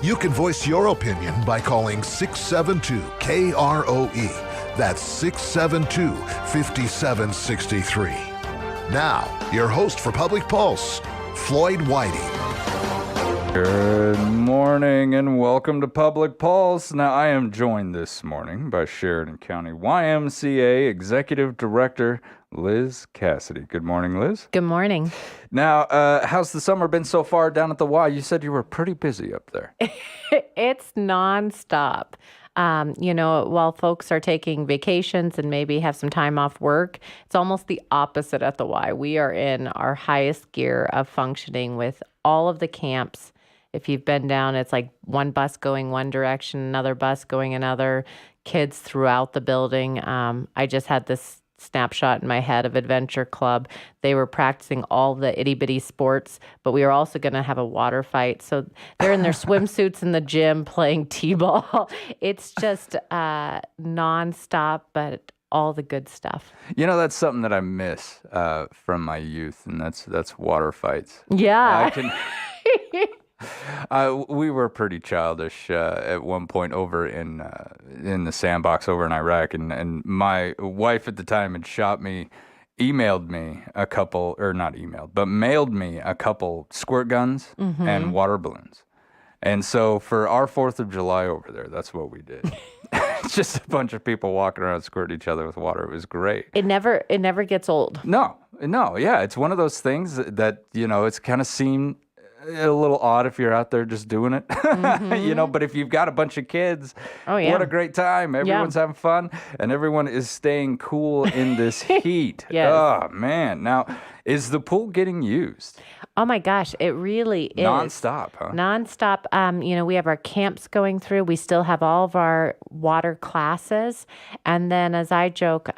You can voice your opinion by calling 672-KROE. That's 672-5763. Now, your host for Public Pulse, Floyd Whiting. Good morning and welcome to Public Pulse. Now, I am joined this morning by Sheridan County YMCA Executive Director Liz Cassidy. Good morning, Liz. Good morning. Now, how's the summer been so far down at the Y? You said you were pretty busy up there. It's nonstop. While folks are taking vacations and maybe have some time off work, it's almost the opposite at the Y. We are in our highest gear of functioning with all of the camps. If you've been down, it's like one bus going one direction, another bus going another, kids throughout the building. I just had this snapshot in my head of Adventure Club. They were practicing all the itty-bitty sports, but we were also going to have a water fight. So they're in their swimsuits in the gym playing t-ball. It's just nonstop, but all the good stuff. You know, that's something that I miss from my youth, and that's water fights. Yeah. We were pretty childish at one point over in the sandbox over in Iraq, and my wife at the time had mailed me a couple squirt guns and water balloons. And so for our 4th of July over there, that's what we did. It's just a bunch of people walking around squirting each other with water. It was great. It never gets old. No, yeah. It's one of those things that, it's kind of seemed a little odd if you're out there just doing it, but if you've got a bunch of kids, what a great time. Everyone's having fun and everyone is staying cool in this heat. Yes. Oh, man. Now, is the pool getting used? Oh my gosh, it really is. Nonstop, huh? Nonstop. We have our camps going through. We still have all of our water classes. And then as I joke,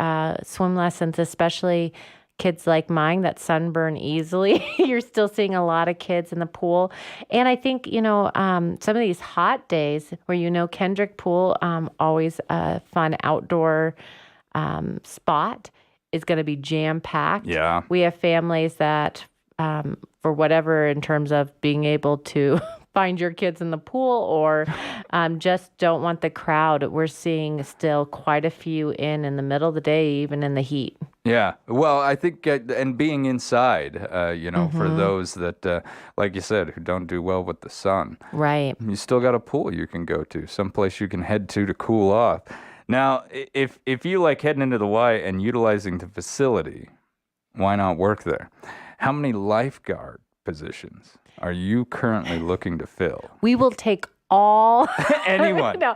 swim lessons, especially kids like mine that sunburn easily. You're still seeing a lot of kids in the pool. And I think, some of these hot days where, Kendrick Pool, always a fun outdoor spot, is going to be jam-packed. Yeah. We have families that, for whatever, in terms of being able to find your kids in the pool or just don't want the crowd. We're seeing still quite a few in the middle of the day, even in the heat. Yeah. Well, I think, and being inside, for those that, like you said, who don't do well with the sun. Right. You still got a pool you can go to, someplace you can head to cool off. Now, if you like heading into the Y and utilizing the facility, why not work there? How many lifeguard positions are you currently looking to fill? We will take all. Anyone. No.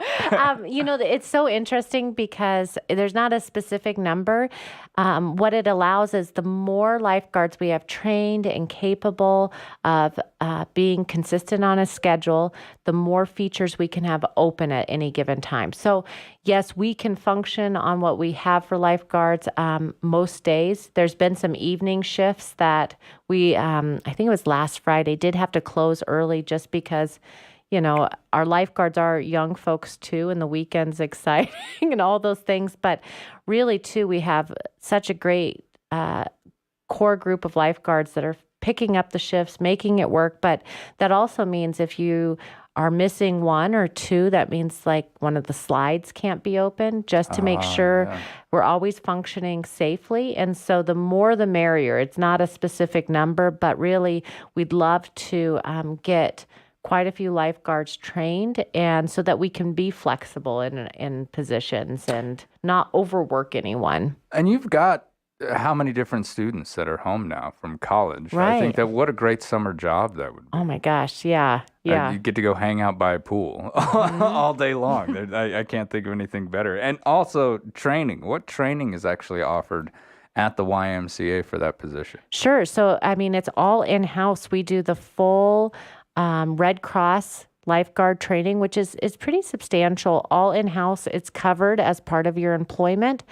It's so interesting because there's not a specific number. What it allows is the more lifeguards we have trained and capable of being consistent on a schedule, the more features we can have open at any given time. So yes, we can function on what we have for lifeguards most days. There's been some evening shifts that we, I think it was last Friday, did have to close early just because our lifeguards are young folks too, and the weekend's exciting and all those things. But really, too, we have such a great core group of lifeguards that are picking up the shifts, making it work. But that also means if you are missing one or two, that means like one of the slides can't be open, just to make sure we're always functioning safely. And so the more the merrier. It's not a specific number, but really we'd love to get quite a few lifeguards trained, and so that we can be flexible in positions and not overwork anyone. And you've got how many different students that are home now from college? Right. I think that what a great summer job that would be. Oh my gosh, yeah. You get to go hang out by a pool all day long. I can't think of anything better. And also training. What training is actually offered at the YMCA for that position? Sure. So, it's all in-house. We do the full Red Cross lifeguard training, which is pretty substantial, all in-house. It's covered as part of your employment.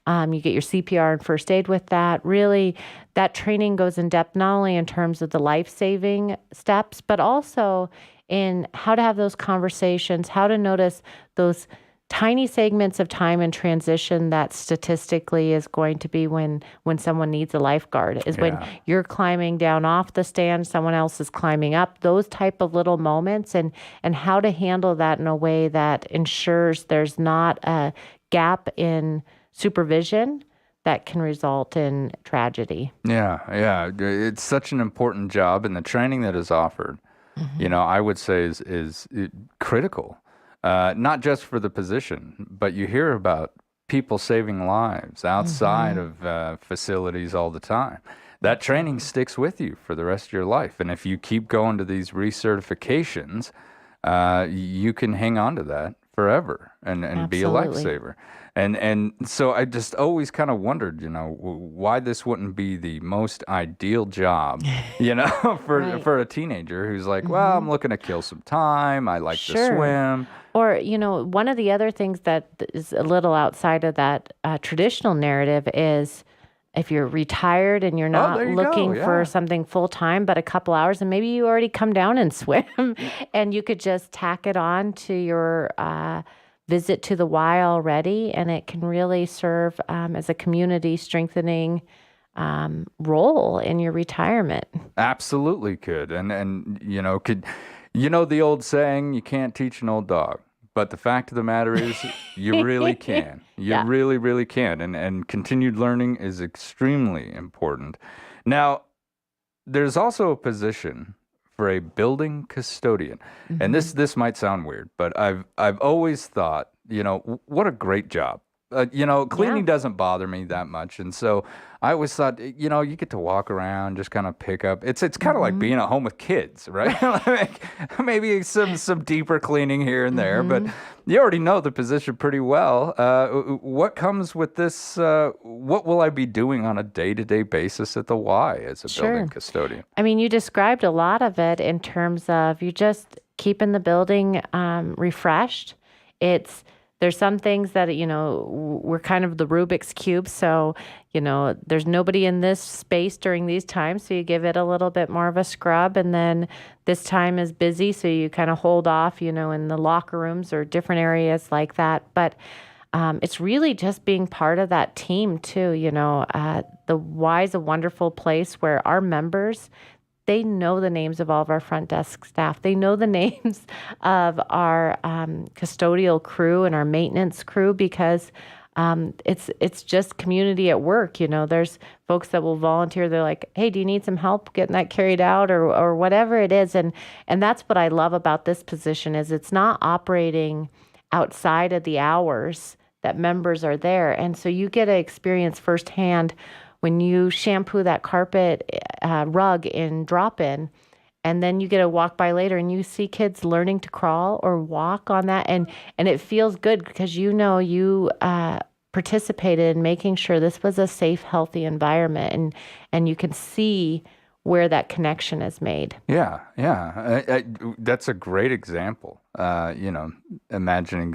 You get your CPR and first aid with that. Really, that training goes in depth, not only in terms of the life-saving steps, but also in how to have those conversations, how to notice those tiny segments of time in transition that statistically is going to be when someone needs a lifeguard, is when you're climbing down off the stand, someone else is climbing up, those type of little moments, and how to handle that in a way that ensures there's not a gap in supervision that can result in tragedy. Yeah. It's such an important job, and the training that is offered, I would say is critical. Not just for the position, but you hear about people saving lives outside of facilities all the time. That training sticks with you for the rest of your life. And if you keep going to these recertifications, you can hang on to that forever and be a lifesaver. And so I just always kind of wondered, why this wouldn't be the most ideal job, for a teenager who's like, well, I'm looking to kill some time. I like to swim. Or, one of the other things that is a little outside of that traditional narrative is if you're retired and you're not looking for something full time, but a couple hours, and maybe you already come down and swim and you could just tack it on to your visit to the Y already, and it can really serve as a community strengthening role in your retirement. Absolutely could. And the old saying, you can't teach an old dog. But the fact of the matter is, you really can. You really, really can. And continued learning is extremely important. Now, there's also a position for a building custodian. And this might sound weird, but I've always thought, what a great job. Cleaning doesn't bother me that much. And so I always thought, you get to walk around, just kind of pick up. It's kind of like being at home with kids, right? Like, maybe some deeper cleaning here and there, but you already know the position pretty well. What comes with this? What will I be doing on a day-to-day basis at the Y as a building custodian? I mean, you described a lot of it in terms of you just keeping the building refreshed. There's some things that, we're kind of the Rubik's Cube. So, there's nobody in this space during these times. So you give it a little bit more of a scrub. And then this time is busy. So you kind of hold off, in the locker rooms or different areas like that. But it's really just being part of that team, too. The Y is a wonderful place where our members, they know the names of all of our front desk staff. They know the names of our custodial crew and our maintenance crew because it's just community at work. There's folks that will volunteer. They're like, hey, do you need some help getting that carried out or whatever it is? And that's what I love about this position is it's not operating outside of the hours that members are there. And so you get to experience firsthand when you shampoo that carpet rug in drop-in, and then you get a walk by later and you see kids learning to crawl or walk on that, and it feels good because you participated in making sure this was a safe, healthy environment, and you can see where that connection is made. Yeah. That's a great example. Imagining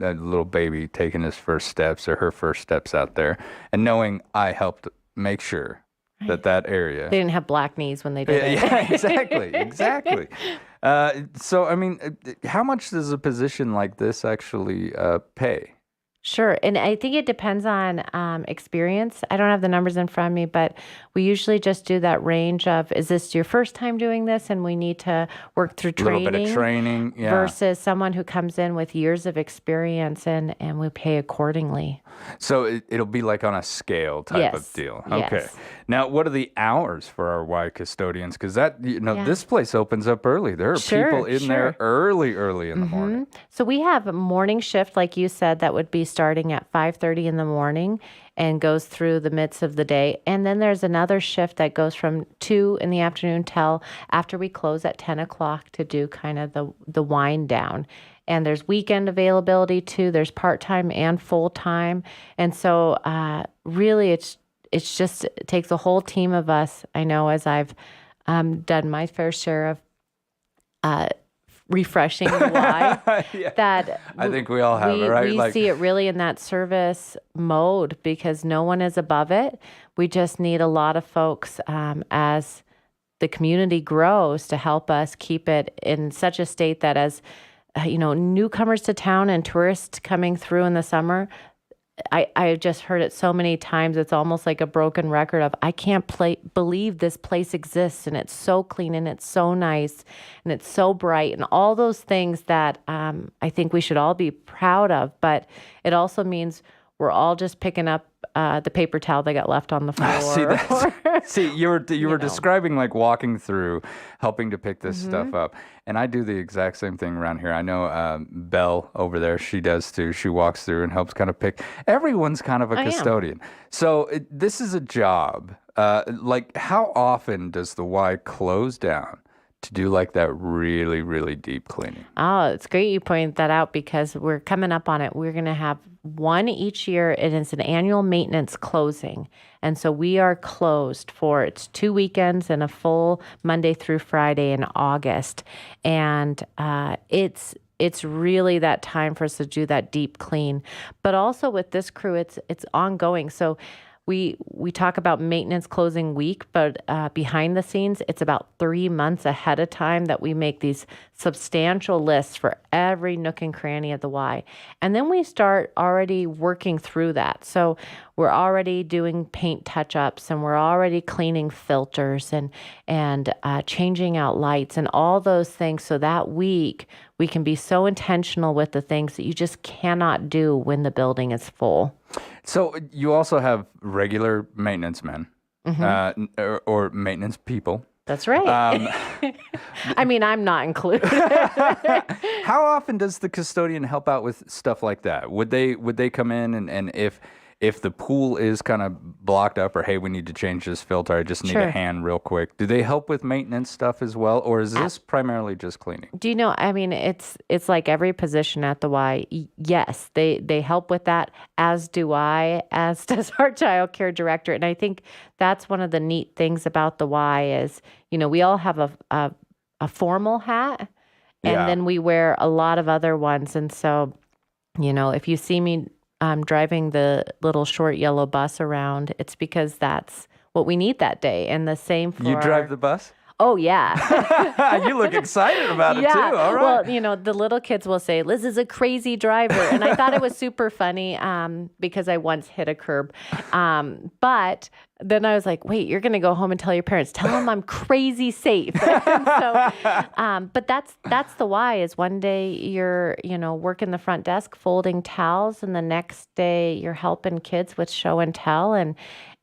a little baby taking his first steps or her first steps out there and knowing I helped make sure that area. They didn't have black knees when they did it. Yeah, exactly. So, I mean, how much does a position like this actually pay? Sure. And I think it depends on experience. I don't have the numbers in front of me, but we usually just do that range of, is this your first time doing this and we need to work through training? A little bit of training, versus someone who comes in with years of experience and we pay accordingly. So it'll be like on a scale type of deal. Okay. Yes. Now, what are the hours for our Y custodians? Because this place opens up early. There are people in there early in the morning. So we have a morning shift, like you said, that would be starting at 5:30 in the morning and goes through the midst of the day. And then there's another shift that goes from 2 in the afternoon till after we close at 10 o'clock to do kind of the wind down. And there's weekend availability too. There's part-time and full-time. And so really it takes a whole team of us. I know as I've done my fair share of refreshing the Y, that I think we all have it, right? We see it really in that service mode because no one is above it. We just need a lot of folks as the community grows to help us keep it in such a state that as newcomers to town and tourists coming through in the summer. I've just heard it so many times. It's almost like a broken record of, I can't believe this place exists, and it's so clean, and it's so nice, and it's so bright, and all those things that I think we should all be proud of. But it also means we're all just picking up the paper towel that got left on the floor. See, you were describing like walking through, helping to pick this stuff up. And I do the exact same thing around here. I know Belle over there, she does too. She walks through and helps kind of pick. Everyone's kind of a custodian. So this is a job. Like, how often does the Y close down to do like that really, really deep cleaning? Oh, it's great you pointed that out, because we're coming up on it. We're going to have one each year. It is an annual maintenance closing. And so we are closed for, it's 2 weekends and a full Monday through Friday in August. And it's really that time for us to do that deep clean. But also with this crew, it's ongoing. So we talk about maintenance closing week, but behind the scenes, it's about 3 months ahead of time that we make these substantial lists for every nook and cranny of the Y. And then we start already working through that. So we're already doing paint touch-ups, and we're already cleaning filters and changing out lights and all those things. So that week, we can be so intentional with the things that you just cannot do when the building is full. So you also have regular maintenance men or maintenance people. That's right. I mean, I'm not included. How often does the custodian help out with stuff like that? Would they come in and if the pool is kind of blocked up, or hey, we need to change this filter, I just need a hand real quick. Do they help with maintenance stuff as well, or is this primarily just cleaning? Do you know, I mean, it's like every position at the Y. Yes, they help with that, as do I, as does our child care director. And I think that's one of the neat things about the Y is, we all have a formal hat, and then we wear a lot of other ones. And so, if you see me driving the little short yellow bus around, it's because that's what we need that day. And the same for... You drive the bus? Oh, yeah. You look excited about it, too. All right. Well, the little kids will say, Liz is a crazy driver. And I thought it was super funny because I once hit a curb. But then I was like, wait, you're going to go home and tell your parents, tell them I'm crazy safe. But that's the why is one day you're, working the front desk folding towels, and the next day you're helping kids with show and tell.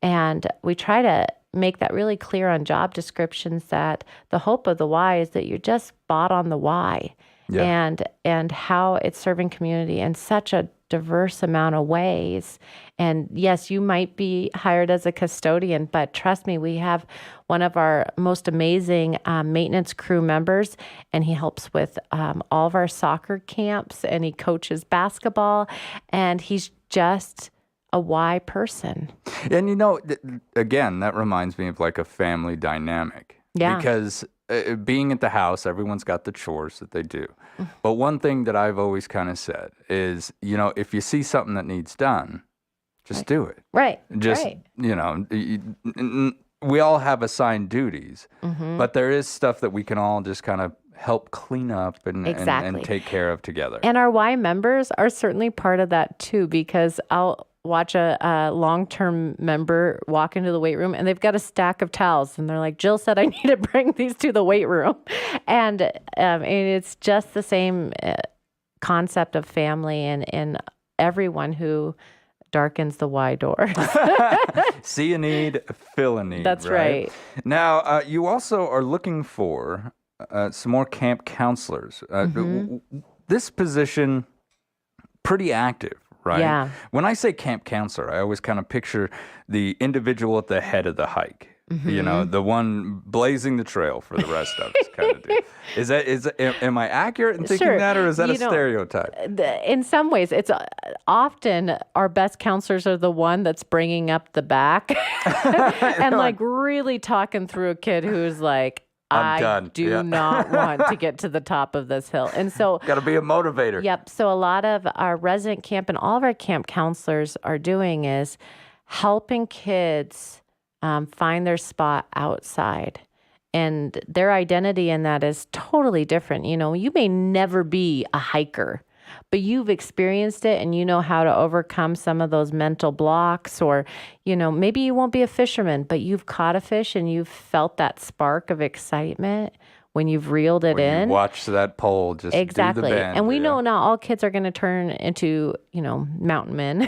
And we try to make that really clear on job descriptions that the hope of the Y is that you're just spot on the Y and how it's serving community in such a diverse amount of ways. And yes, you might be hired as a custodian, but trust me, we have one of our most amazing maintenance crew members, and he helps with all of our soccer camps, and he coaches basketball, and he's just a Y person. And again, that reminds me of like a family dynamic. Yeah. Because being at the house, everyone's got the chores that they do. But one thing that I've always kind of said is, if you see something that needs done, just do it. Right. Just, we all have assigned duties, but there is stuff that we can all just kind of help clean up and take care of together. And our Y members are certainly part of that too, because I'll watch a long-term member walk into the weight room and they've got a stack of towels and they're like, Jill said I need to bring these to the weight room. And it's just the same concept of family and everyone who darkens the Y door. See a need, fill a need. That's right. Now, you also are looking for some more camp counselors. This position, pretty active, right? Yeah. When I say camp counselor, I always kind of picture the individual at the head of the hike. The one blazing the trail for the rest of us kind of do. Am I accurate in thinking that, or is that a stereotype? In some ways, it's often our best counselors are the one that's bringing up the back and like really talking through a kid who's like, I do not want to get to the top of this hill. And so got to be a motivator. Yep. So a lot of our resident camp and all of our camp counselors are doing is helping kids find their spot outside and their identity in that is totally different. You know, you may never be a hiker, but you've experienced it and you know how to overcome some of those mental blocks, or, you know, maybe you won't be a fisherman, but you've caught a fish and you've felt that spark of excitement when you've reeled it in. You watch that pole just do the bend. And we know not all kids are going to turn into, you know, mountain men,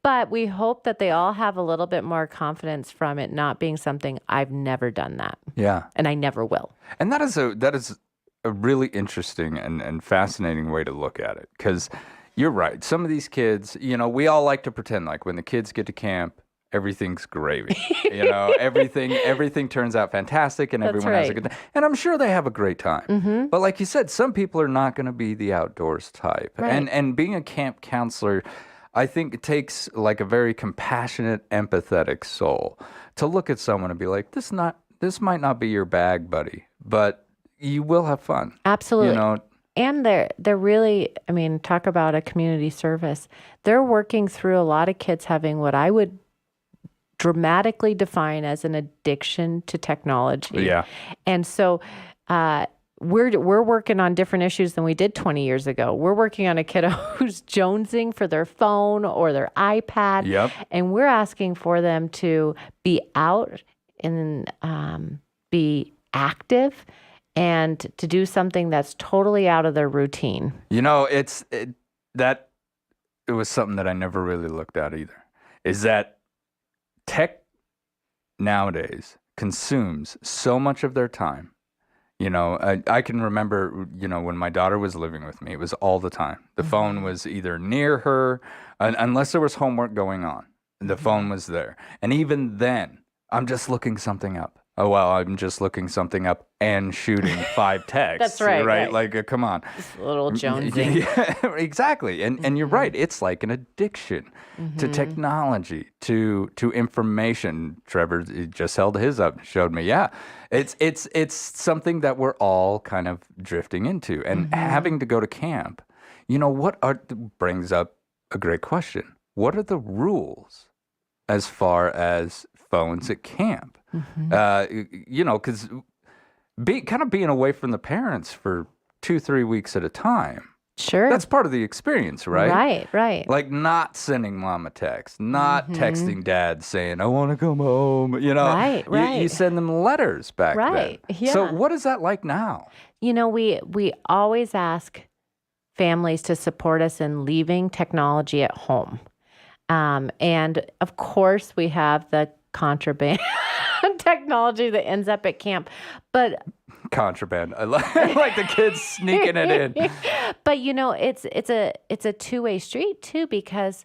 but we hope that they all have a little bit more confidence from it not being something I've never done that. Yeah. And I never will. And that is a really interesting and fascinating way to look at it, because you're right. Some of these kids, you know, we all like to pretend like when the kids get to camp, everything's gravy. You know, everything turns out fantastic and everyone has a good time. And I'm sure they have a great time. But like you said, some people are not going to be the outdoors type. Right. And being a camp counselor, I think it takes like a very compassionate, empathetic soul to look at someone and be like, this might not be your bag, buddy, but you will have fun. Absolutely. You know, and they're really, I mean, talk about a community service. They're working through a lot of kids having what I would dramatically define as an addiction to technology. Yeah. And so we're working on different issues than we did 20 years ago. We're working on a kiddo who's jonesing for their phone or their iPad. Yep. And we're asking for them to be out and be active and to do something that's totally out of their routine. You know, it was something that I never really looked at either, is that tech nowadays consumes so much of their time. You know, I can remember, you know, when my daughter was living with me, it was all the time. The phone was either near her, unless there was homework going on, the phone was there. And even then, I'm just looking something up. Oh, well, I'm just looking something up and shooting 5 texts. That's right. Right? Like, come on. Just a little jonesing. Yeah, exactly. And you're right. It's like an addiction to technology, to information. Trevor just held his up and showed me. Yeah, it's something that we're all kind of drifting into. And having to go to camp, you know, brings up a great question. What are the rules as far as phones at camp? You know, because being away from the parents for 2-3 weeks at a time. Sure. That's part of the experience, right? Right. Like not sending mom a text, not texting dad saying, I want to come home. You know, Right. You send them letters back then. Yeah. So what is that like now? You know, we always ask families to support us in leaving technology at home. And of course, we have the contraband technology that ends up at camp, but Contraband. I like the kids sneaking it in. But you know, it's a two-way street too, because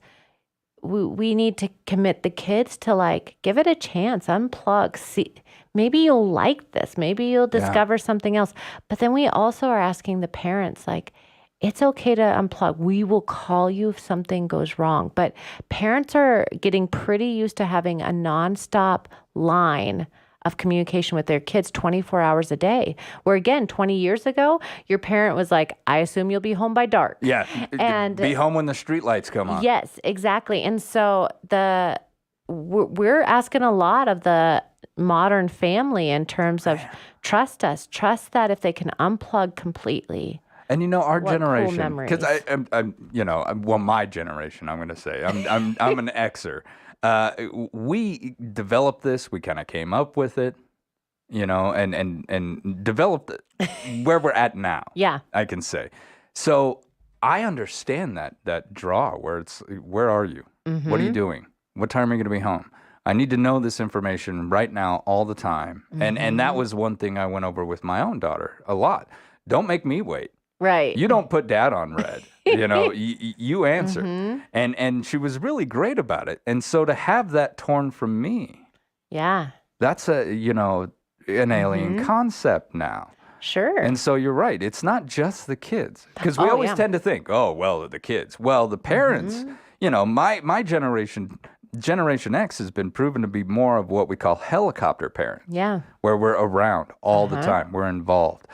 we need to commit the kids to like give it a chance, unplug, see maybe you'll like this, maybe you'll discover something else. But then we also are asking the parents like, it's okay to unplug. We will call you if something goes wrong. But parents are getting pretty used to having a nonstop line of communication with their kids 24 hours a day. Where again, 20 years ago, your parent was like, I assume you'll be home by dark. Yeah. And be home when the streetlights come on. Yes, exactly. And so we're asking a lot of the modern family in terms of trust us, trust that if they can unplug completely. And you know, our generation, cool because my generation, I'm going to say, I'm an Xer. We developed this. We kind of came up with it, you know, and developed it where we're at now. Yeah, I can say. So I understand that draw where it's, where are you? What are you doing? What time are you going to be home? I need to know this information right now, all the time. And that was one thing I went over with my own daughter a lot. Don't make me wait. Right. You don't put dad on red. You know, you answer. And she was really great about it. And so to have that torn from me, yeah, that's an alien concept now. Sure. And so you're right. It's not just the kids. Because we always tend to think, oh, well, the kids. Well, the parents, you know, my generation, Generation X has been proven to be more of what we call helicopter parents. Yeah. Where we're around all the time. We're involved.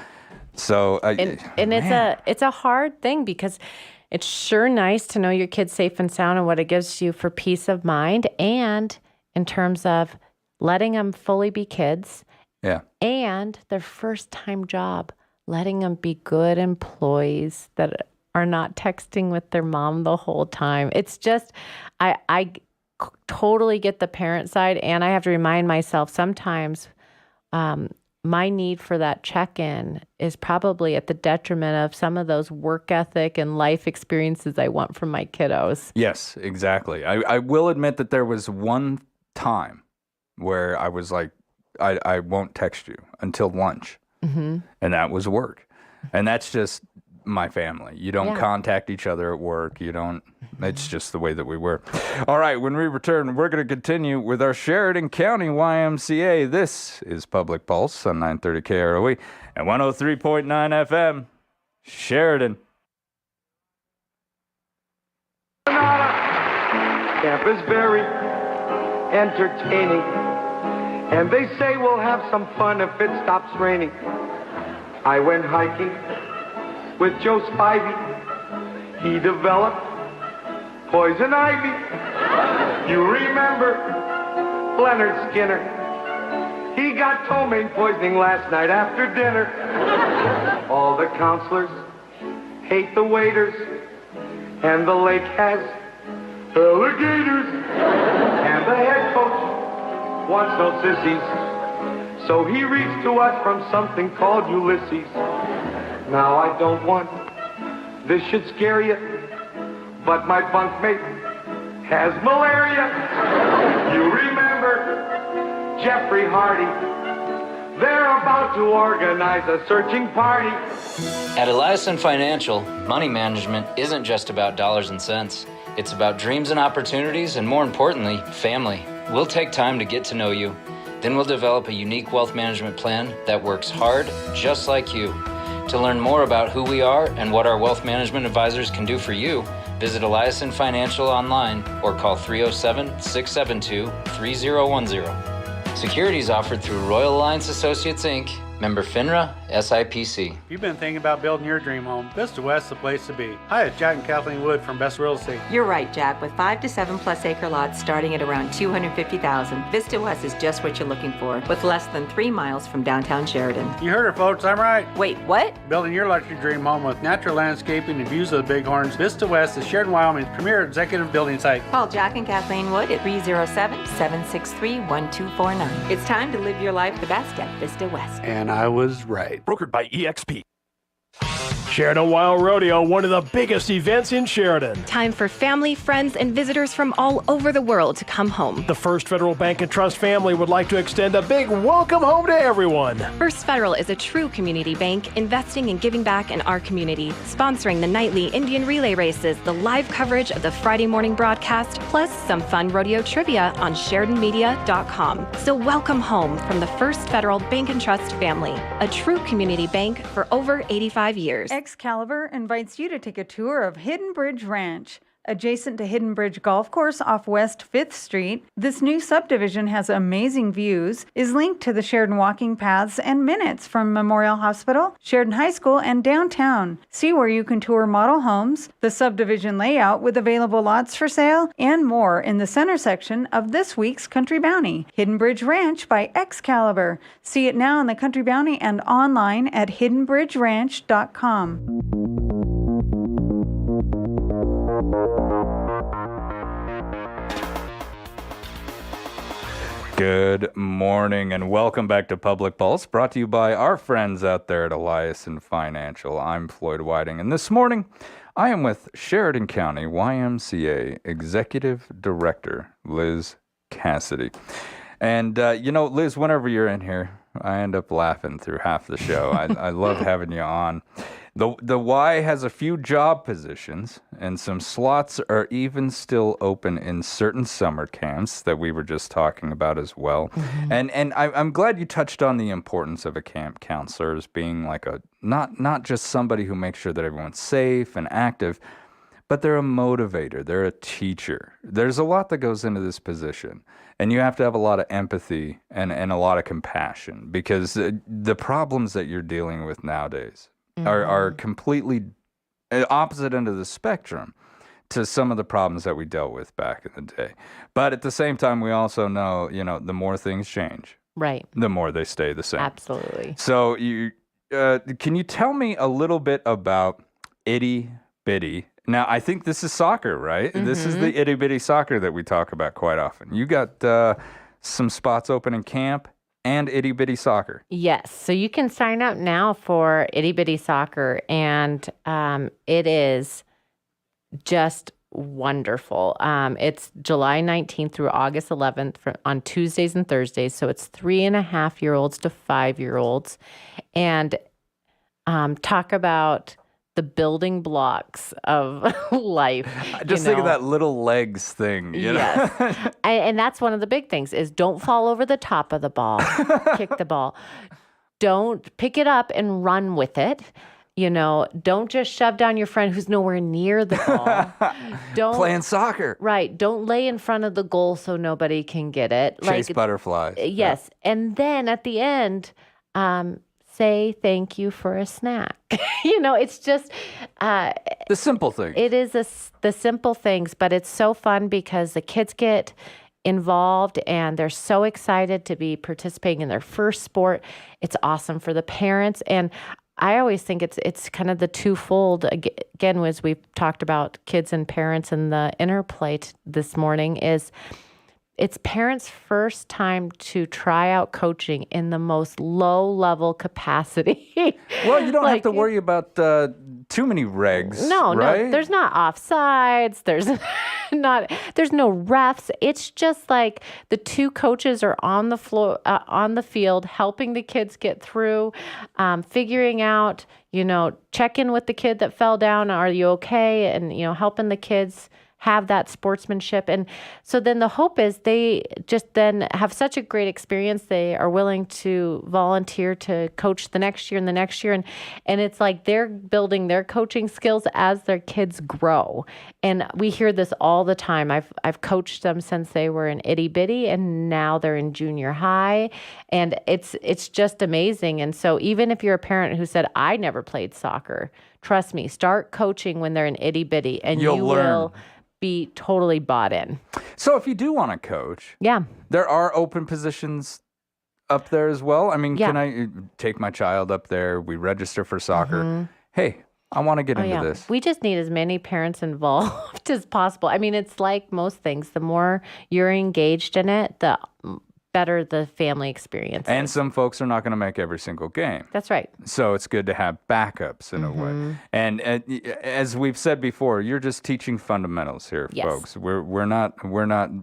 So and it's a hard thing because it's sure nice to know your kid's safe and sound and what it gives you for peace of mind, and in terms of letting them fully be kids Yeah. And their first time job, letting them be good employees that are not texting with their mom the whole time. It's just, I totally get the parent side, and I have to remind myself sometimes my need for that check-in is probably at the detriment of some of those work ethic and life experiences I want from my kiddos. Yes, exactly. I will admit that there was one time where I was like, I won't text you until lunch. Mm-hmm. And that was work. And that's just my family. You don't contact each other at work. You don't. It's just the way that we were. All right, when we return, we're going to continue with our Sheridan County YMCA. This is Public Pulse on 930 KROE and 103.9 FM. Sheridan. Camp is very entertaining, and they say we'll have some fun if it stops raining. I went hiking with Joe Spivey. He developed poison ivy. You remember Leonard Skinner? He got ptomaine poisoning last night after dinner. All the counselors hate the waiters, and the lake has alligators. And the head coach wants no sissies, so he reads to us from something called Ulysses. Now I don't want this should scare you, but my bunkmate has malaria. You remember Jeffrey Hardy? They're about to organize a searching party. At Eliason Financial, money management isn't just about dollars and cents. It's about dreams and opportunities, and more importantly, family. We'll take time to get to know you. Then we'll develop a unique wealth management plan that works hard, just like you. To learn more about who we are and what our wealth management advisors can do for you, visit Eliason Financial online or call 307-672-3010. Securities offered through Royal Alliance Associates, Inc., member FINRA, SIPC. If you've been thinking about building your dream home, Vista West is the place to be. Hi, it's Jack and Kathleen Wood from Best Real Estate. You're right, Jack. With 5 to 7 plus acre lots starting at around $250,000, Vista West is just what you're looking for, with less than 3 miles from downtown Sheridan. You heard her, folks. I'm right. Wait, what? Building your luxury dream home with natural landscaping and views of the Bighorns, Vista West is Sheridan, Wyoming's premier executive building site. Call Jack and Kathleen Wood at 307-763-1249. It's time to live your life the best at Vista West. And I was right. Brokered by EXP. Sheridan Wild Rodeo, one of the biggest events in Sheridan. Time for family, friends, and visitors from all over the world to come home. The First Federal Bank and Trust family would like to extend a big welcome home to everyone. First Federal is a true community bank, investing and giving back in our community, sponsoring the nightly Indian relay races, the live coverage of the Friday morning broadcast, plus some fun rodeo trivia on SheridanMedia.com. So welcome home from the First Federal Bank and Trust family, a true community bank for over 85 years. Excalibur invites you to take a tour of Hidden Bridge Ranch. Adjacent to Hidden Bridge Golf Course off West 5th Street, this new subdivision has amazing views, is linked to the Sheridan walking paths and minutes from Memorial Hospital, Sheridan High School, and downtown. See where you can tour model homes, the subdivision layout with available lots for sale, and more in the center section of this week's Country Bounty. Hidden Bridge Ranch by Excalibur. See it now in the Country Bounty and online at hiddenbridgeranch.com. Good morning and welcome back to Public Pulse, brought to you by our friends out there at Eliason Financial. I'm Floyd Whiting, and this morning I am with Sheridan County YMCA Executive Director Liz Cassidy. And, Liz, whenever you're in here, I end up laughing through half the show. I love having you on. The Y has a few job positions, and some slots are even still open in certain summer camps that we were just talking about as well. Mm-hmm. And I'm glad you touched on the importance of a camp counselor as being like not just somebody who makes sure that everyone's safe and active, but they're a motivator. They're a teacher. There's a lot that goes into this position, and you have to have a lot of empathy and a lot of compassion, because the problems that you're dealing with nowadays are completely opposite end of the spectrum to some of the problems that we dealt with back in the day. But at the same time, we also know, the more things change, Right. the more they stay the same. Absolutely. So can you tell me a little bit about itty bitty? Now, I think this is soccer, right? This is the itty bitty soccer that we talk about quite often. You got some spots open in camp and itty bitty soccer. Yes. So you can sign up now for itty bitty soccer, and it is just wonderful. It's July 19th through August 11th on Tuesdays and Thursdays. So it's 3.5-year-olds to 5-year-olds. And talk about the building blocks of life. Just think of that little legs thing. You know? Yes. And that's one of the big things is don't fall over the top of the ball. Kick the ball. Don't pick it up and run with it. Don't just shove down your friend who's nowhere near the ball. Don't playing soccer. Right. Don't lay in front of the goal so nobody can get it. Chase butterflies. Yes. Yeah. And then at the end, say thank you for a snack. It's just the simple things. It is the simple things, but it's so fun because the kids get involved and they're so excited to be participating in their first sport. It's awesome for the parents, and I always think it's kind of the twofold. Again, as we've talked about kids and parents and the interplay this morning, is it's parents' first time to try out coaching in the most low-level capacity. Well, you don't have to worry about too many regs. No, right? No, there's not offsides. There's no refs. It's just like the two coaches are on the floor, on the field, helping the kids get through, figuring out, check in with the kid that fell down. Are you okay? And, helping the kids have that sportsmanship. And so then the hope is they just then have such a great experience. They are willing to volunteer to coach the next year and the next year. And it's like they're building their coaching skills as their kids grow. And we hear this all the time. I've coached them since they were in itty bitty, and now they're in junior high. And it's just amazing. And so even if you're a parent who said, I never played soccer, trust me, start coaching when they're in itty bitty, and you will be totally bought in. So if you do want to coach, yeah, there are open positions up there as well. I mean, yeah. Can I take my child up there? We register for soccer. Hey, I want to get into this. We just need as many parents involved as possible. I mean, it's like most things. The more you're engaged in it, the better the family experience. And some folks are not going to make every single game. That's right. So it's good to have backups in a way. And as we've said before, you're just teaching fundamentals here, folks. We're not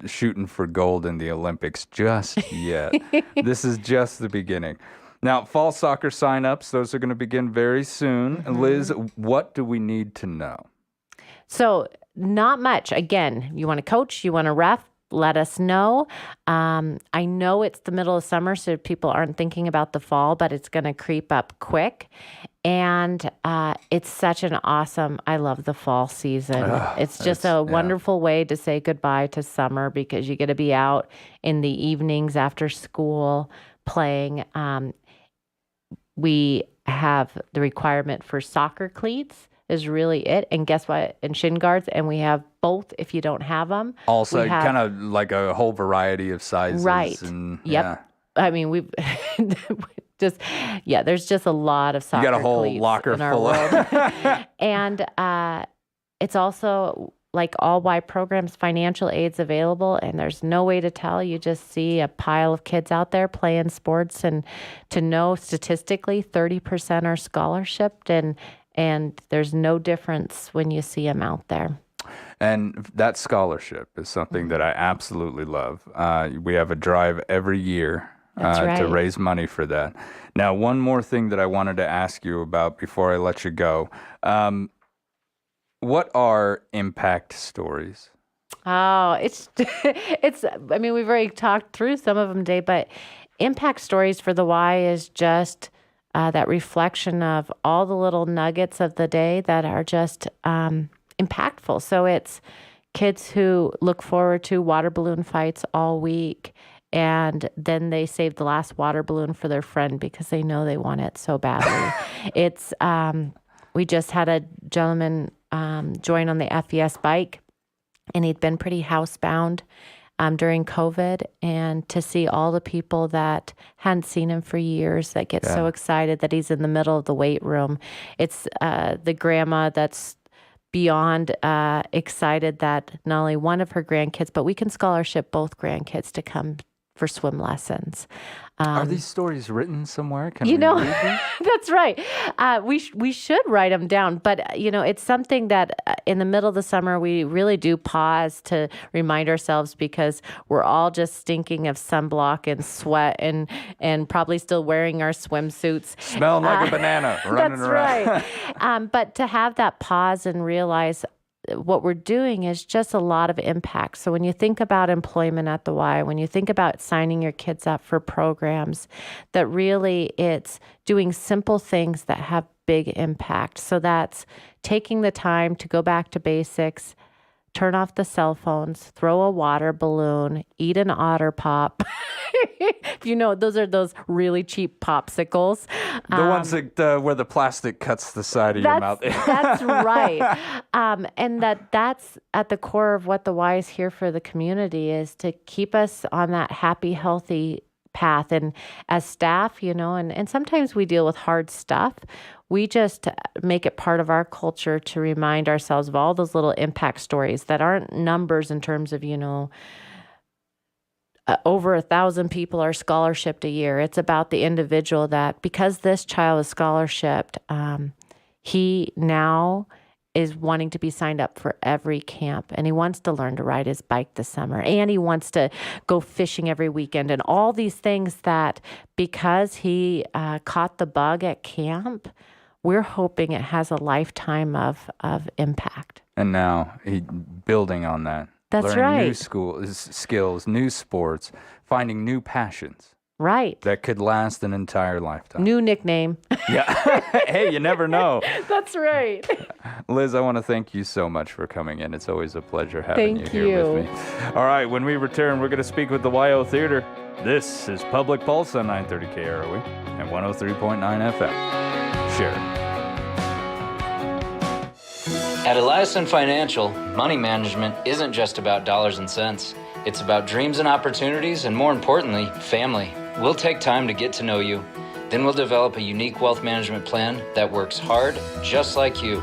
shooting for gold in the Olympics just yet. This is just the beginning. Now, fall soccer signups, those are going to begin very soon. Liz, what do we need to know? So not much. Again, you want to coach, you want to ref, let us know. I know it's the middle of summer, so people aren't thinking about the fall, but it's going to creep up quick. And it's such an awesome, I love the fall season. It's just a wonderful way to say goodbye to summer because you get to be out in the evenings after school playing. We have the requirement for soccer cleats is really it. And guess what? And shin guards, and we have both if you don't have them. Also, kind of like a whole variety of sizes. Right. And, yep. Yeah. I mean, we've just, there's just a lot of soccer You got a whole cleats locker in our full world. And it's also like all Y programs, financial aid's available, and there's no way to tell. You just see a pile of kids out there playing sports, and to know statistically 30% are scholarshiped, and there's no difference when you see them out there. And that scholarship is something that I absolutely love. We have a drive every year to raise money for that. Now, one more thing that I wanted to ask you about before I let you go. What are impact stories? Oh, it's, I mean, we've already talked through some of them today, but impact stories for the Y is just that reflection of all the little nuggets of the day that are just impactful. So it's kids who look forward to water balloon fights all week, and then they save the last water balloon for their friend because they know they want it so badly. It's we just had a gentleman join on the FES bike, and he'd been pretty housebound. during COVID, and to see all the people that hadn't seen him for years that get so excited that he's in the middle of the weight room. It's the grandma that's beyond excited that not only one of her grandkids, but we can scholarship both grandkids to come for swim lessons. Are these stories written somewhere? Can you we know, read them? that's right. We should write them down, but it's something that in the middle of the summer we really do pause to remind ourselves, because we're all just stinking of sunblock and sweat and probably still wearing our swimsuits. Smelling like a banana running around. That's right. But to have that pause and realize what we're doing is just a lot of impact. So when you think about employment at the Y, when you think about signing your kids up for programs, that really it's doing simple things that have big impact. So that's taking the time to go back to basics, turn off the cell phones, throw a water balloon, eat an Otter Pop. Those are those really cheap popsicles. The ones that where the plastic cuts the side of your mouth. That's right. And that's at the core of what the Y is here for the community, is to keep us on that happy, healthy path. And as staff, and sometimes we deal with hard stuff. We just make it part of our culture to remind ourselves of all those little impact stories that aren't numbers in terms of, over 1,000 people are scholarshiped a year. It's about the individual that, because this child is scholarshiped, he now is wanting to be signed up for every camp, and he wants to learn to ride his bike this summer, and he wants to go fishing every weekend, and all these things that, because he caught the bug at camp, we're hoping it has a lifetime of impact. And now building on that. That's learning right. New skills, new sports, finding new passions. Right. That could last an entire lifetime. New nickname. Yeah. Hey, you never know. That's right. Liz, I want to thank you so much for coming in. It's always a pleasure having Thank you here with me. All right, when we return, we're going to speak with the YO Theater. This is Public Pulse on 930 KROE and 103.9 FM. Sheridan. At Eliason Financial, money management isn't just about dollars and cents. It's about dreams and opportunities, and more importantly, family. We'll take time to get to know you. Then we'll develop a unique wealth management plan that works hard, just like you.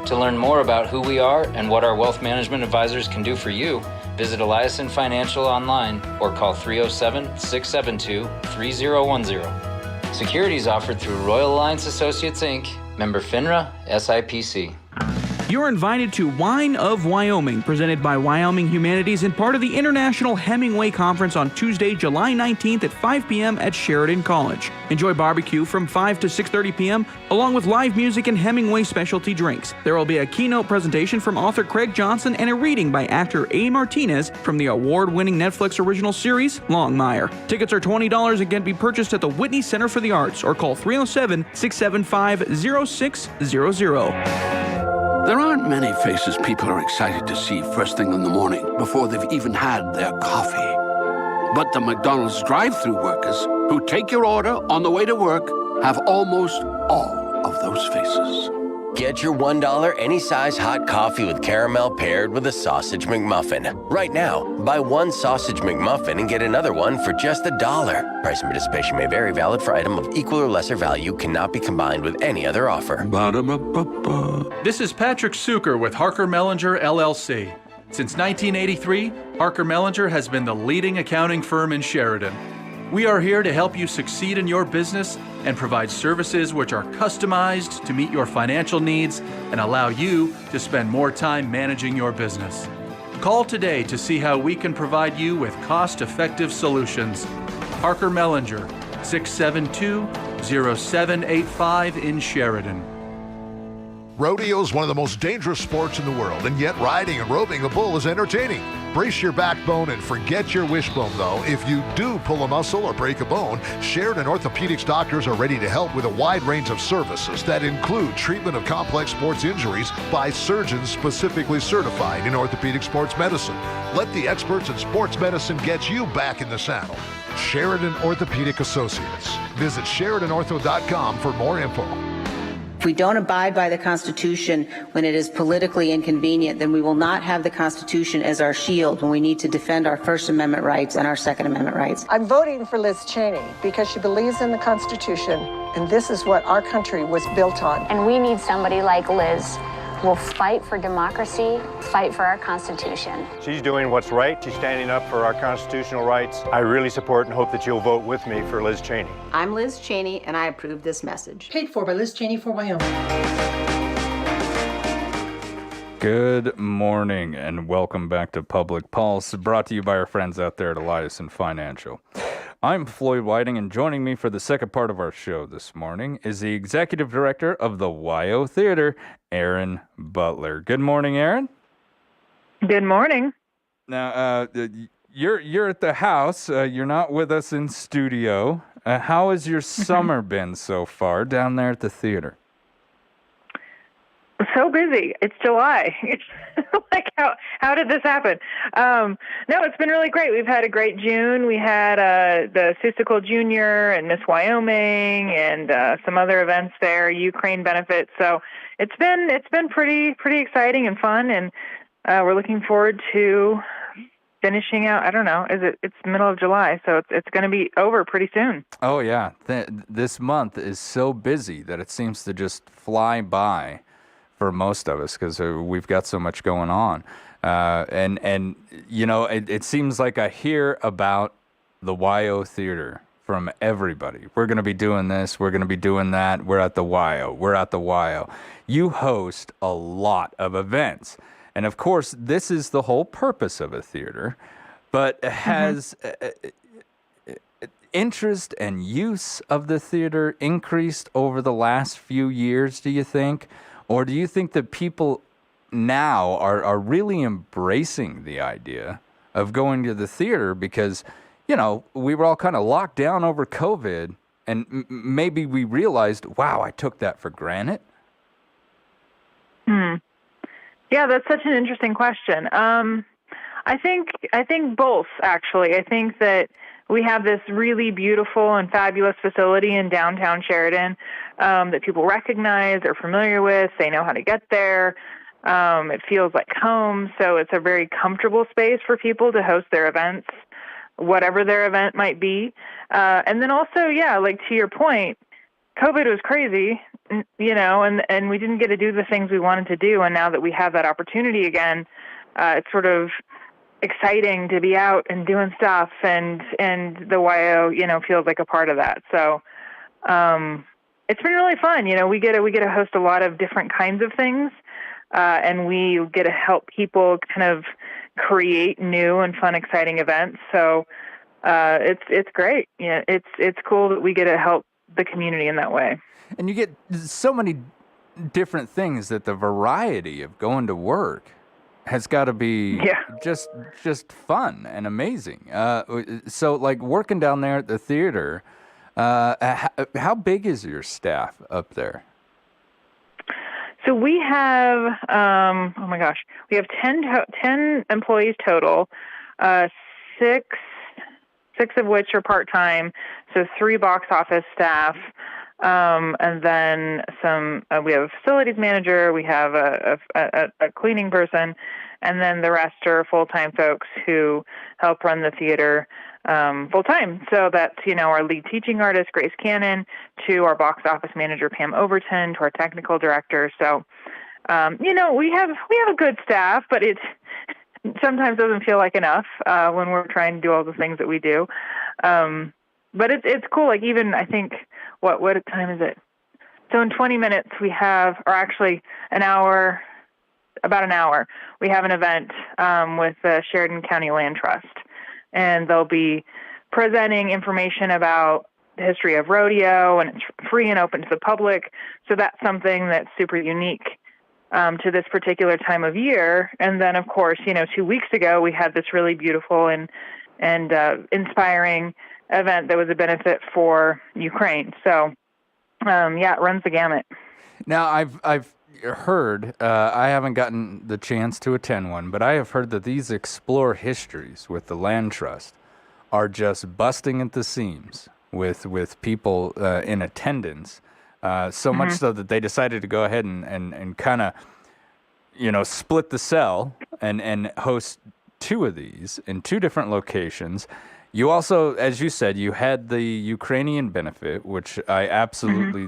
To learn more about who we are and what our wealth management advisors can do for you, visit Eliason Financial online or call 307-672-3010. Securities offered through Royal Alliance Associates, Inc., member FINRA, SIPC. You're invited to Wine of Wyoming, presented by Wyoming Humanities and part of the International Hemingway Conference on Tuesday, July 19th at 5 p.m. at Sheridan College. Enjoy barbecue from 5 to 6:30 p.m., along with live music and Hemingway specialty drinks. There will be a keynote presentation from author Craig Johnson and a reading by actor A. Martinez from the award-winning Netflix original series, Longmire. Tickets are $20 and can be purchased at the Whitney Center for the Arts or call 307-675-0600. There aren't many faces people are excited to see first thing in the morning before they've even had their coffee. But the McDonald's drive-thru workers who take your order on the way to work have almost all of those faces. Get your $1 any size hot coffee with caramel paired with a sausage McMuffin. Right now, buy one sausage McMuffin and get another one for just $1. Price and participation may vary. Valid for item of equal or lesser value. Cannot be combined with any other offer. Ba-da-ba-ba-ba. This is Patrick Suker with Harker Mellinger, LLC. Since 1983, Harker Mellinger has been the leading accounting firm in Sheridan. We are here to help you succeed in your business and provide services which are customized to meet your financial needs and allow you to spend more time managing your business. Call today to see how we can provide you with cost-effective solutions. Harker Mellinger, 672-0785 in Sheridan. Rodeo is one of the most dangerous sports in the world, and yet riding and roping a bull is entertaining. Brace your backbone and forget your wishbone, though. If you do pull a muscle or break a bone, Sheridan Orthopedics doctors are ready to help with a wide range of services that include treatment of complex sports injuries by surgeons specifically certified in orthopedic sports medicine. Let the experts in sports medicine get you back in the saddle. Sheridan Orthopedic Associates. Visit SheridanOrtho.com for more info. If we don't abide by the Constitution when it is politically inconvenient, then we will not have the Constitution as our shield when we need to defend our First Amendment rights and our Second Amendment rights. I'm voting for Liz Cheney because she believes in the Constitution, and this is what our country was built on. And we need somebody like Liz who will fight for democracy, fight for our Constitution. She's doing what's right. She's standing up for our constitutional rights. I really support and hope that you'll vote with me for Liz Cheney. I'm Liz Cheney, and I approve this message. Paid for by Liz Cheney for Wyoming. Good morning and welcome back to Public Pulse, brought to you by our friends out there at Elias and Financial. I'm Floyd Whiting, and joining me for the second part of our show this morning is the Executive Director of the YO Theater, Erin Butler. Good morning, Erin. Good morning. Now, you're at the house. You're not with us in studio. How has your summer been so far down there at the theater? So busy. It's July. It's like, how did this happen? No, it's been really great. We've had a great June. We had the Seussical Junior and Miss Wyoming and some other events there, Ukrainian Benefit. So it's been pretty exciting and fun, and we're looking forward to finishing out. I don't know. It's middle of July, so it's going to be over pretty soon. Oh yeah, this month is so busy that it seems to just fly by for most of us because we've got so much going on. And you know, it seems like I hear about the YO Theater from everybody. We're going to be doing this. We're going to be doing that. We're at the YO. We're at the YO. You host a lot of events. And of course, this is the whole purpose of a theater. But has interest and use of the theater increased over the last few years, do you think? Or do you think that people now are really embracing the idea of going to the theater because, you know, we were all kind of locked down over COVID and maybe we realized, wow, I took that for granted? Yeah, that's such an interesting question. I think both, actually. I think that we have this really beautiful and fabulous facility in downtown Sheridan that people recognize, are familiar with, they know how to get there. It feels like home, so it's a very comfortable space for people to host their events, whatever their event might be. And then also, yeah, like to your point, COVID was crazy, you know, and we didn't get to do the things we wanted to do. And now that we have that opportunity again, it's sort of exciting to be out and doing stuff, and the YO, you know, feels like a part of that. So it's been really fun. You know, we get to host a lot of different kinds of things, and we get to help people kind of create new and fun, exciting events. So it's great. Yeah, it's cool that we get to help the community in that way. And you get so many different things that the variety of going to work has got to be just fun and amazing. So like working down there at the theater, how big is your staff up there? So we have, oh my gosh, we have 10 employees total, six of which are part-time, so 3 box office staff, and then we have a facilities manager, we have a cleaning person, and then the rest are full-time folks who help run the theater full-time. So that's, you know, our lead teaching artist, Grace Cannon, to our box office manager, Pam Overton, to our technical director. So, you know, we have a good staff, but it sometimes doesn't feel like enough when we're trying to do all the things that we do. But it's cool. Like even, I think, what time is it? So in 20 minutes we have, or actually about an hour, we have an event with the Sheridan County Land Trust. And they'll be presenting information about the history of rodeo, and it's free and open to the public. So that's something that's super unique to this particular time of year. And then, of course, you know, 2 weeks ago, we had this really beautiful and inspiring event that was a benefit for Ukraine. So, yeah, it runs the gamut. Now, I've heard, I haven't gotten the chance to attend one, but I have heard that these Explore Histories with the Land Trust are just busting at the seams with people in attendance So much so that they decided to go ahead and kind of, split the cell and host 2 of these in 2 different locations. You also, as you said, you had the Ukrainian Benefit, which I absolutely,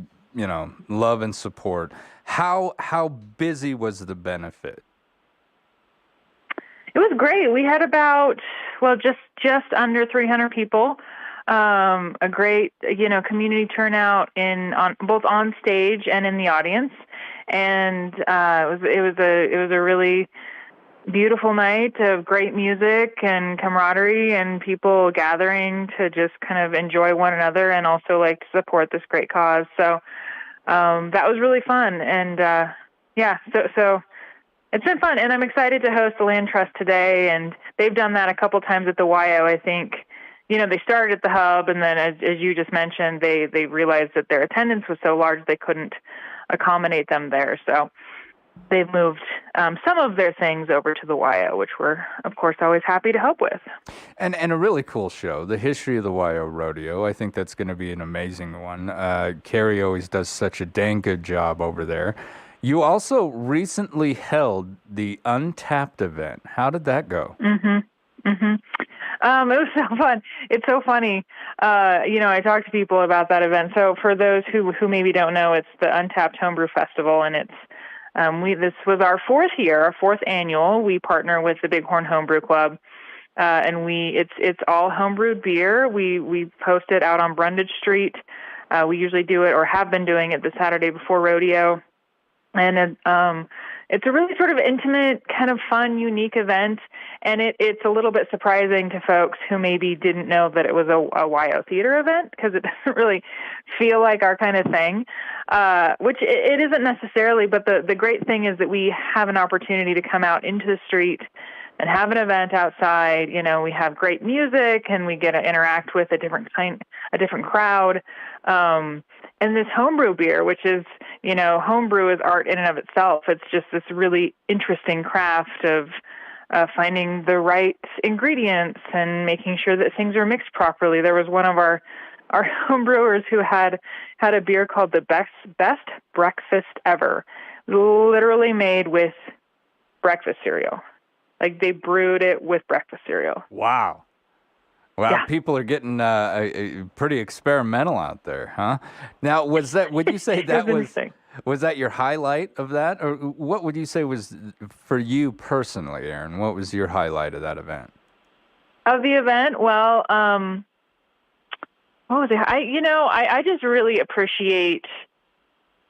love and support. How busy was the benefit? It was great. We had about, just under 300 people. A great, community turnout both on stage and in the audience. And it was a really beautiful night of great music and camaraderie and people gathering to just kind of enjoy one another and also like to support this great cause. So that was really fun. And so it's been fun. And I'm excited to host the Land Trust today. And they've done that a couple times at the YO. I think, they started at the hub, and then as you just mentioned, they realized that their attendance was so large they couldn't accommodate them there. So they've moved some of their things over to the YO, which we're, of course, always happy to help with. And a really cool show, the history of the YO Rodeo. I think that's going to be an amazing one. Carrie always does such a dang good job over there. You also recently held the Untapped event. How did that go? It was so fun. It's so funny. I talk to people about that event. So for those who maybe don't know, it's the Untapped Homebrew Festival, and it's this was our 4th year, our 4th annual. We partner with the Bighorn Homebrew Club, and it's all homebrewed beer. We post it out on Brundage Street. We usually do it, or have been doing it, the Saturday before rodeo, and it's a really sort of intimate, kind of fun, unique event, and it's a little bit surprising to folks who maybe didn't know that it was a YO theater event, because it doesn't really feel like our kind of thing, which it isn't necessarily, but the great thing is that we have an opportunity to come out into the street and have an event outside. We have great music, and we get to interact with a different crowd. And this homebrew beer, which is, homebrew is art in and of itself. It's just this really interesting craft of finding the right ingredients and making sure that things are mixed properly. There was one of our homebrewers who had a beer called the best breakfast ever, literally made with breakfast cereal. Like, they brewed it with breakfast cereal. Wow. Wow, Yeah. people are getting pretty experimental out there, huh? Now, would you say that was that your highlight of that? Or what would you say was, for you personally, Aaron, what was your highlight of that event? Of the event? Well, what was it? I just really appreciate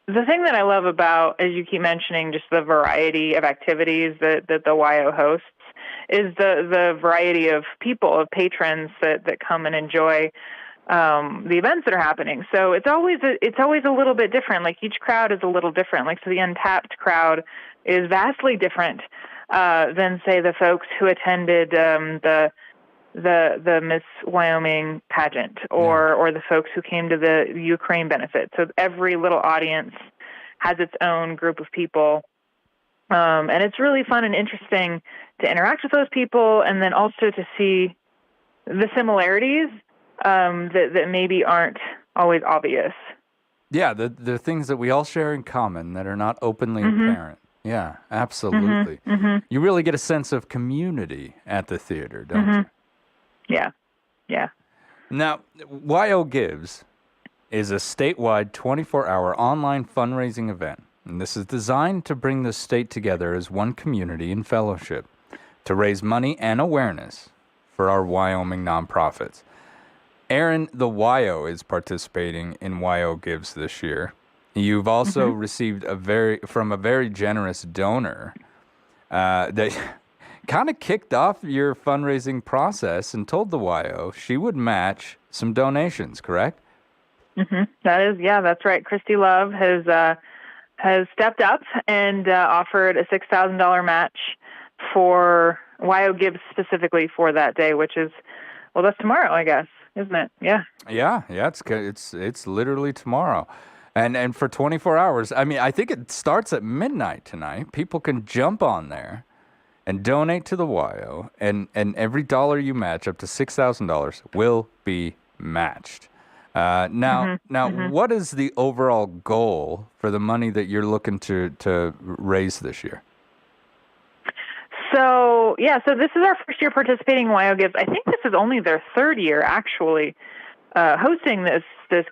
the thing that I love about, as you keep mentioning, just the variety of activities that the YO hosts, is the variety of people, of patrons that come and enjoy the events that are happening. So it's always a little bit different. Like, each crowd is a little different. Like, so the Untapped crowd is vastly different than, say, the folks who attended the Miss Wyoming pageant, or the folks who came to the Ukraine Benefit. So every little audience has its own group of people. And it's really fun and interesting to interact with those people, and then also to see the similarities that maybe aren't always obvious. Yeah, the things that we all share in common that are not openly apparent. Yeah, absolutely. You really get a sense of community at the theater, don't you? Yeah. Now, YO Gives is a statewide 24-hour online fundraising event. And this is designed to bring the state together as one community in fellowship to raise money and awareness for our Wyoming nonprofits. Aaron, the YO is participating in YO Gives this year. You've also received from a very generous donor that kind of kicked off your fundraising process and told the YO she would match some donations, correct? That's right. Christy Love has stepped up and offered a $6,000 match for YO Gives specifically for that day, which is, that's tomorrow, I guess, isn't it? Yeah. Yeah. It's literally tomorrow, and for 24 hours. I mean, I think it starts at midnight tonight. People can jump on there and donate to the YO, and every dollar you match up to $6,000 will be matched. What is the overall goal for the money that you're looking to raise this year? So this is our first year participating in WYO Gives. I think this is only their third year, actually, hosting this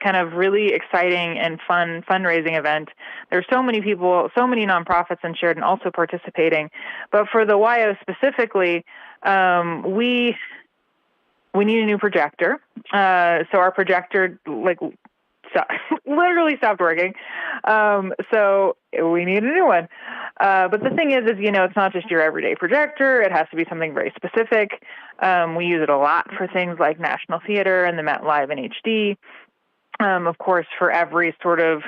kind of really exciting and fun fundraising event. There's so many people, so many nonprofits in Sheridan also participating. But for the WYO specifically, we need a new projector. So our projector, literally stopped working. So we need a new one. But the thing is, it's not just your everyday projector. It has to be something very specific. We use it a lot for things like National Theater and the Met Live in HD. Of course, for every sort of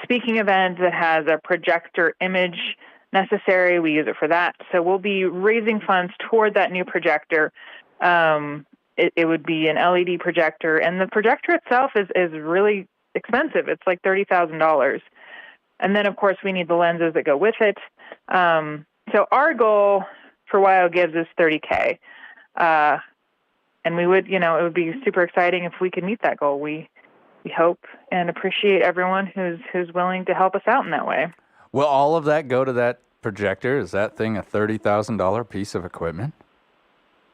speaking event that has a projector image necessary, we use it for that. So we'll be raising funds toward that new projector. It would be an LED projector, and the projector itself is really expensive. It's like $30,000. And then, of course, we need the lenses that go with it. So our goal for WYO Gives is $30K. And we would, it would be super exciting if we could meet that goal. We hope and appreciate everyone who's willing to help us out in that way. Will all of that go to that projector? Is that thing a $30,000 piece of equipment?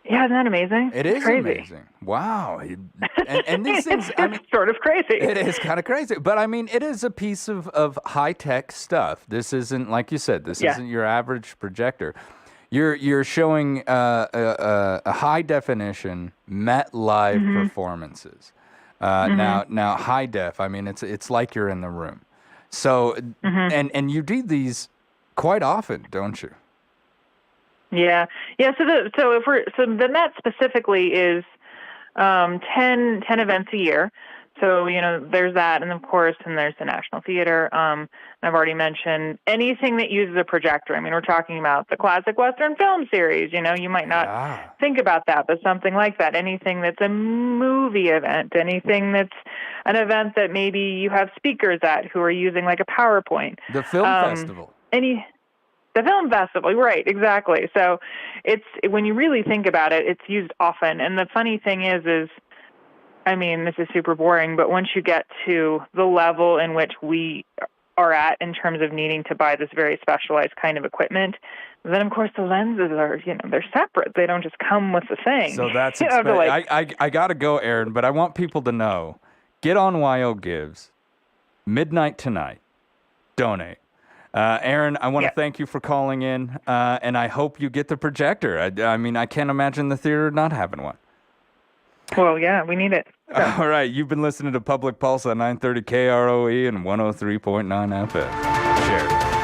Yeah, isn't that amazing? It is crazy. Amazing. Wow. And these things, it's sort of crazy. It is kind of crazy. But, it is a piece of high-tech stuff. This isn't, like you said, this isn't your average projector. You're showing a high-definition Met Live performances. Now, high def, it's like you're in the room. So, and you do these quite often, don't you? Yeah. So the Met specifically is 10 events a year. So there's that, and of course, and there's the National Theater. I've already mentioned anything that uses a projector. We're talking about the classic Western film series. You might not think about that, but something like that. Anything that's a movie event. Anything that's an event that maybe you have speakers at who are using like a PowerPoint. The film festival. The film festival, right, exactly. So it's, when you really think about it, it's used often. And the funny thing is this is super boring, but once you get to the level in which we are at in terms of needing to buy this very specialized kind of equipment, then of course the lenses are, they're separate. They don't just come with the thing. So that's I got to go, Aaron, but I want people to know, get on WYO Gives, midnight tonight, donate. Aaron, I want to thank you for calling in, and I hope you get the projector. I can't imagine the theater not having one. Well, yeah, we need it. So. All right, you've been listening to Public Pulse on 930 KROE and 103.9 FM. Sheridan.